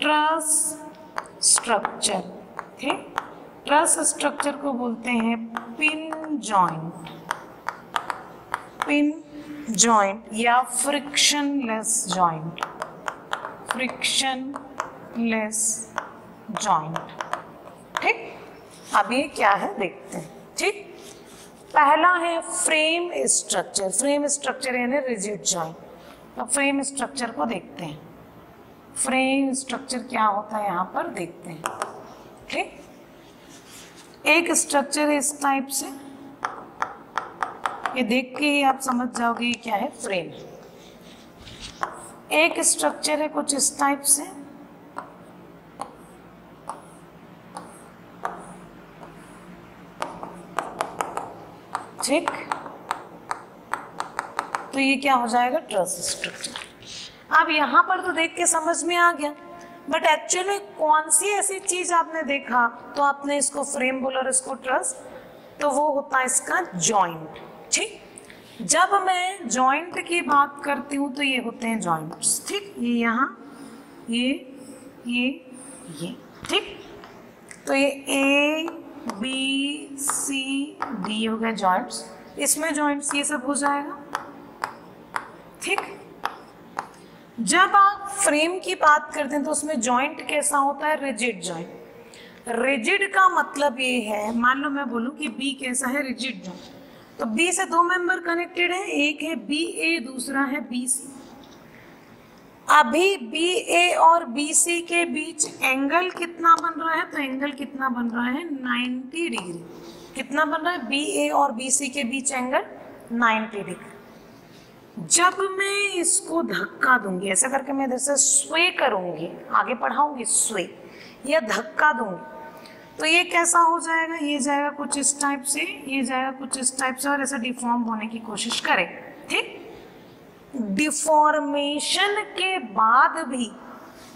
Truss structure, ठीक। Truss structure को बोलते हैं पिन जॉइंट, पिन जॉइंट या फ्रिक्शनलेस जॉइंट, फ्रिक्शनलेस जॉइंट, ठीक। अब ये क्या है देखते हैं, ठीक। पहला है फ्रेम स्ट्रक्चर, फ्रेम स्ट्रक्चर यानी रिजिड जॉइंट। तो फ्रेम स्ट्रक्चर को देखते हैं, फ्रेम स्ट्रक्चर क्या होता है यहाँ पर देखते हैं, ठीक। एक स्ट्रक्चर है इस टाइप से, ये देख के ही आप समझ जाओगे ये क्या है, फ्रेम। एक स्ट्रक्चर है कुछ इस टाइप से, ठीक। तो ये क्या हो जाएगा, ट्रस स्ट्रक्चर। अब यहां पर तो देख के समझ में आ गया, बट एक्चुअली कौन सी ऐसी चीज आपने देखा तो आपने इसको फ्रेम बोला और इसको ट्रस, तो वो होता है इसका जॉइंट, ठीक। जब मैं जॉइंट की बात करती हूँ तो ये होते हैं जॉइंट्स, ठीक। ये यहाँ, ये, ठीक। तो ये ए बी सी डी हो गए जॉइंट्स, इसमें जॉइंट्स ये सब हो जाएगा, ठीक। जब आप फ्रेम की बात करते हैं तो उसमें जॉइंट कैसा होता है, रिजिड जॉइंट। रिजिड का मतलब ये है, मान लो मैं बोलूं कि बी कैसा है, रिजिड जॉइंट। तो बी से दो मेंबर कनेक्टेड है, एक है बी ए, दूसरा है बी सी। अभी बी ए और बी सी के बीच एंगल कितना बन रहा है, तो एंगल कितना बन रहा है, 90 डिग्री। कितना बन रहा है, बी ए और बी सी के बीच एंगल 90 डिग्री। जब मैं इसको धक्का दूंगी, ऐसा करके मैं इधर से स्वे करूंगी, आगे पढ़ाऊंगी स्वे या धक्का दूंगी, तो ये कैसा हो जाएगा, ये जाएगा कुछ इस टाइप से, ये जाएगा कुछ इस टाइप से, और ऐसा डिफॉर्म होने की कोशिश करें, ठीक। डिफॉर्मेशन के बाद भी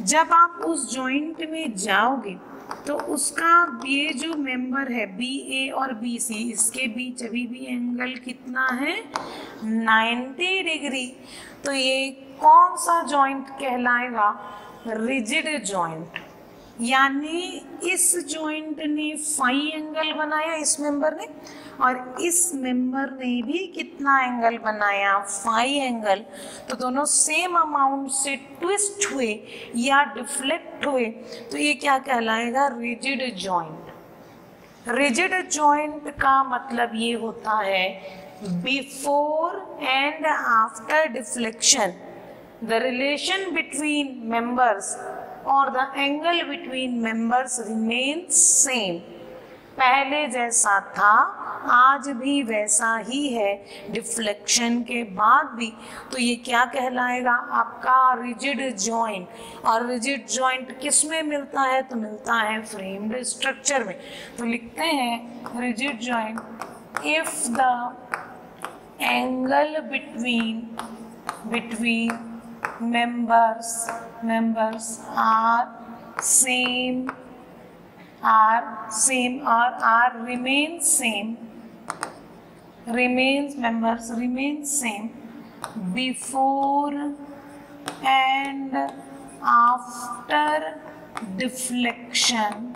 जब आप उस जॉइंट में जाओगे तो उसका ये जो मेंबर है बी ए और बी सी, इसके बीच अभी भी एंगल कितना है, 90 डिग्री। तो ये कौन सा जॉइंट कहलाएगा, रिजिड जॉइंट। यानी इस जॉइंट ने फाई एंगल बनाया इस मेंबर ने, और इस मेंबर ने भी कितना एंगल बनाया, फाई एंगल। तो दोनों सेम अमाउंट से ट्विस्ट हुए या डिफ्लेक्ट हुए, तो ये क्या कहलाएगा, रिजिड जॉइंट। रिजिड जॉइंट का मतलब ये होता है before and after deflection the relation between members और the angle between members remains same. पहले जैसा था आज भी वैसा ही है, डिफ्लेक्शन के बाद भी। तो ये क्या कहलाएगा, आपका रिजिड जॉइंट। और रिजिड जॉइंट किस में मिलता है, तो मिलता है फ्रेम्ड स्ट्रक्चर में। तो लिखते हैं rigid joint if the angle between members are same or members remain same before and after deflection,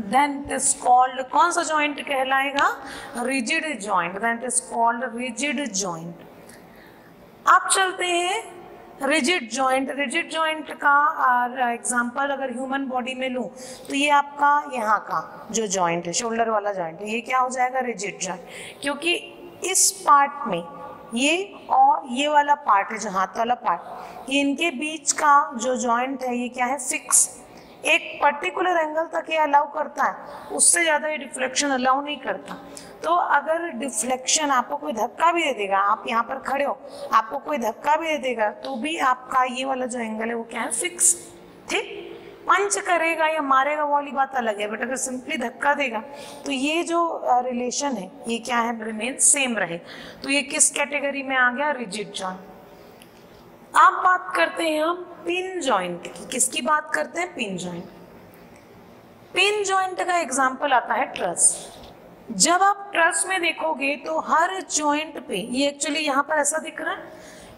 then it is called, कौन सा जॉइंट कहलाएगा, rigid joint. then it is called rigid joint. अब चलते हैं रिजिड जॉइंट। रिजिड जॉइंट का example अगर human body में लूँ तो ये आपका यहाँ का जो जॉइंट है, शोल्डर वाला जॉइंट है, ये क्या हो जाएगा, रिजिड जॉइंट। क्योंकि इस पार्ट में ये और ये वाला पार्ट है जो हाथ वाला पार्ट, ये इनके बीच का जो जॉइंट है ये क्या है, फिक्स। एक पर्टिकुलर एंगल तक ये अलाउ करता है, उससे ज़्यादा ये डिफ्लेक्शन अलाउ नहीं करता। तो अगर डिफ्लेक्शन आपको कोई धक्का भी दे देगा, आप यहाँ पर खड़े हो, आपको कोई धक्का भी दे देगा तो भी आपका ये वाला जो एंगल है वो क्या है, फिक्स, ठीक। पंच करेगा या मारेगा वो वाली बात अलग है, बट अगर सिंपली धक्का देगा तो ये जो रिलेशन है ये क्या है, रिमेन सेम रहे। तो ये किस कैटेगरी में आ गया, रिजिड जॉइंट। अब बात करते हैं हम पिन जॉइंट की। किसकी बात करते हैं, पिन जॉइंट। पिन जॉइंट का एग्जांपल आता है ट्रस। जब आप ट्रस में देखोगे तो हर जॉइंट पे, ये एक्चुअली यहाँ पर ऐसा दिख रहा है,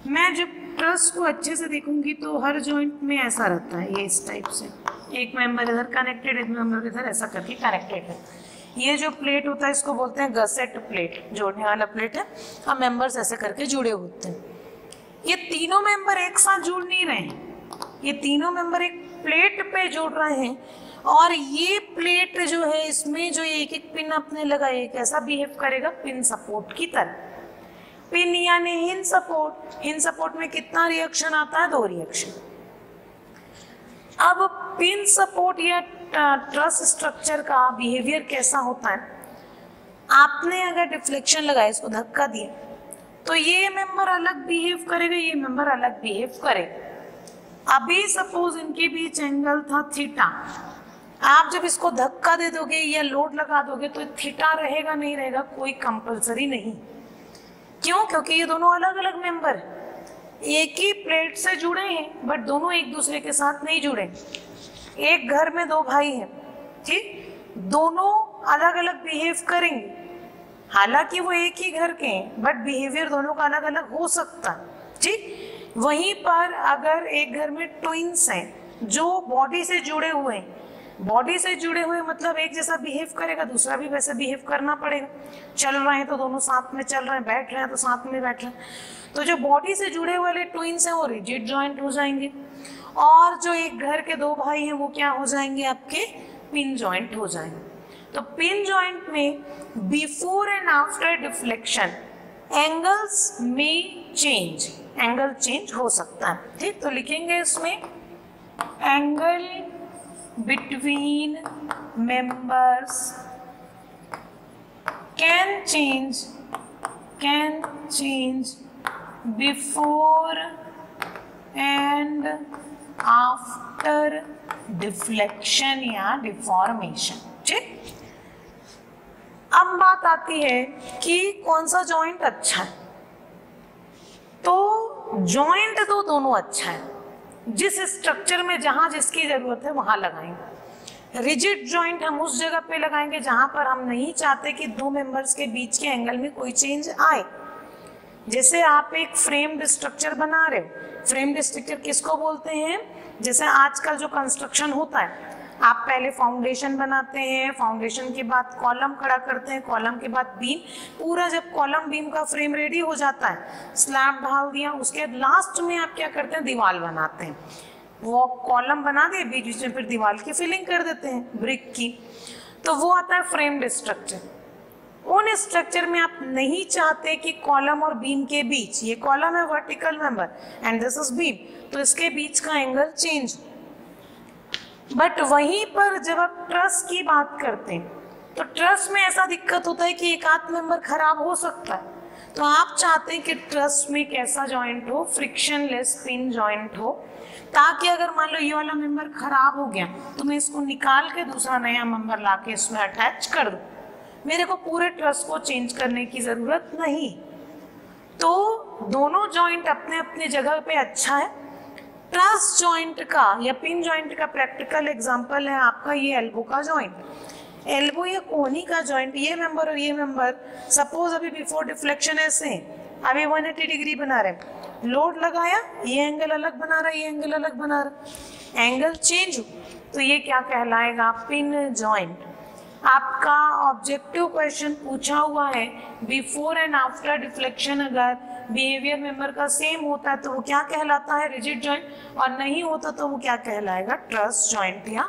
मैं जब ट्रस को अच्छे से देखूंगी तो हर जॉइंट में ऐसा रहता है, ये इस टाइप से एक मेंबर इधर कनेक्टेड, एक मेंबर इधर ऐसा करके कनेक्टेड है। ये जो प्लेट होता है इसको बोलते हैं गसेट प्लेट, जोड़ने वाला प्लेट है। हम मेंबर्स ऐसे करके जुड़े होते हैं। ये तीनों मेंबर एक साथ जुड़ नहीं रहे हैं, ये तीनों मेंबर एक प्लेट पे जुड़ रहे हैं। और ये प्लेट जो है इसमें जो एक एक पिन अपने लगाए, ये कैसा बिहेव करेगा, पिन सपोर्ट की तरह। पिन यानी हिन सपोर्ट, हिन सपोर्ट में कितना रिएक्शन आता है, 2 रिएक्शन। अब पिन सपोर्ट या ट्रस स्ट्रक्चर का बिहेवियर कैसा होता है, आपने अगर डिफ्लेक्शन लगाया, इसको धक्का दिया, तो ये मेंबर अलग बिहेव करेगा, ये मेंबर अलग बिहेव करेगा। अभी सपोज इनके बीच एंगल था थीटा, आप जब इसको धक्का दे दोगे या लोड लगा दोगे तो थीटा रहेगा नहीं रहेगा, कोई कंपलसरी नहीं। क्यों? क्योंकि ये दोनों अलग अलग मेंबर एक ही प्लेट से जुड़े हैं, बट दोनों एक दूसरे के साथ नहीं जुड़े। एक घर में 2 भाई हैं, ठीक, दोनों अलग अलग बिहेव करेंगे, हालांकि वो एक ही घर के हैं, बट बिहेवियर दोनों का अलग अलग हो सकता है, ठीक। वहीं पर अगर एक घर में ट्विंस हैं जो बॉडी से जुड़े हुए हैं, बॉडी से जुड़े हुए मतलब एक जैसा बिहेव करेगा, दूसरा भी वैसे बिहेव करना पड़ेगा। चल रहे हैं तो दोनों साथ में चल रहे हैं, बैठ रहे हैं तो साथ में बैठ रहे हैं। तो जो बॉडी से जुड़े वाले ट्विंस हैं वो रिजिड जॉइंट हो जाएंगे, और जो एक घर के 2 भाई हैं वो क्या हो जाएंगे, आपके पिन जॉइंट हो जाएंगे। तो पिन जॉइंट में before and after deflection angles में चेंज, एंगल चेंज हो सकता है, ठीक। तो लिखेंगे इसमें angle between members can change before and after deflection या deformation, ठीक। अब बात आती है कि कौन सा जॉइंट अच्छा है। तो जॉइंट तो दोनों अच्छा है, जिस स्ट्रक्चर में जहां जिसकी जरूरत है वहां लगाएंगे। रिजिड जॉइंट हम उस जगह पे लगाएंगे जहां पर हम नहीं चाहते कि 2 मेंबर्स के बीच के एंगल में कोई चेंज आए। जैसे आप एक फ्रेम्ड स्ट्रक्चर बना रहे हो, फ्रेम्ड स्ट्रक्चर किसको बोलते हैं, जैसे आजकल जो कंस्ट्रक्शन होता है, आप पहले फाउंडेशन बनाते हैं, फाउंडेशन के बाद कॉलम खड़ा करते हैं, कॉलम के बाद बीम, पूरा जब कॉलम बीम का फ्रेम रेडी हो जाता है, स्लैब ढाल दिया, उसके लास्ट में आप क्या करते हैं, दीवार बनाते हैं। वो कॉलम बना दिए, बीच बीच में फिर दीवार की फिलिंग कर देते हैं ब्रिक की, तो वो आता है फ्रेम्ड स्ट्रक्चर। उन स्ट्रक्चर में आप नहीं चाहते कि कॉलम और बीम के बीच, ये कॉलम है vertical member and this is beam, तो इसके बीच का एंगल चेंज। बट वहीं पर जब आप ट्रस की बात करते हैं तो ट्रस में ऐसा दिक्कत होता है कि एक आध मेंबर खराब हो सकता है, तो आप चाहते हैं कि ट्रस में कैसा जॉइंट हो, फ्रिक्शनलेस पिन जॉइंट हो, ताकि अगर मान लो ये वाला मेंबर खराब हो गया तो मैं इसको निकाल के दूसरा नया मेंबर लाके इसमें अटैच कर दूं, मेरे को पूरे ट्रस को चेंज करने की जरूरत नहीं। तो दोनों जॉइंट अपने अपने जगह पे अच्छा है। ट्रस जॉइंट का या पिन जॉइंट का प्रैक्टिकल एग्जांपल है आपका ये एल्बो का जॉइंट। एल्बो या कोहनी का जॉइंट, ये मेंबर और ये मेंबर सपोज अभी बिफोर डिफ्लेक्शन ऐसे हैं, अभी 180 डिग्री बना रहे हैं, लोड लगाया, ये एंगल अलग बना रहा है, ये एंगल अलग बना रहा है, एंगल चेंज हो तो ये क्या कहलाएगा, पिन जॉइंट। आपका ऑब्जेक्टिव क्वेश्चन पूछा हुआ है बिफोर एंड आफ्टर डिफ्लेक्शन अगर बिहेवियर मेंबर का सेम होता है तो वो क्या कहलाता है, रिजिड जॉइंट, और नहीं होता तो वो क्या कहलाएगा, ट्रस जॉइंट या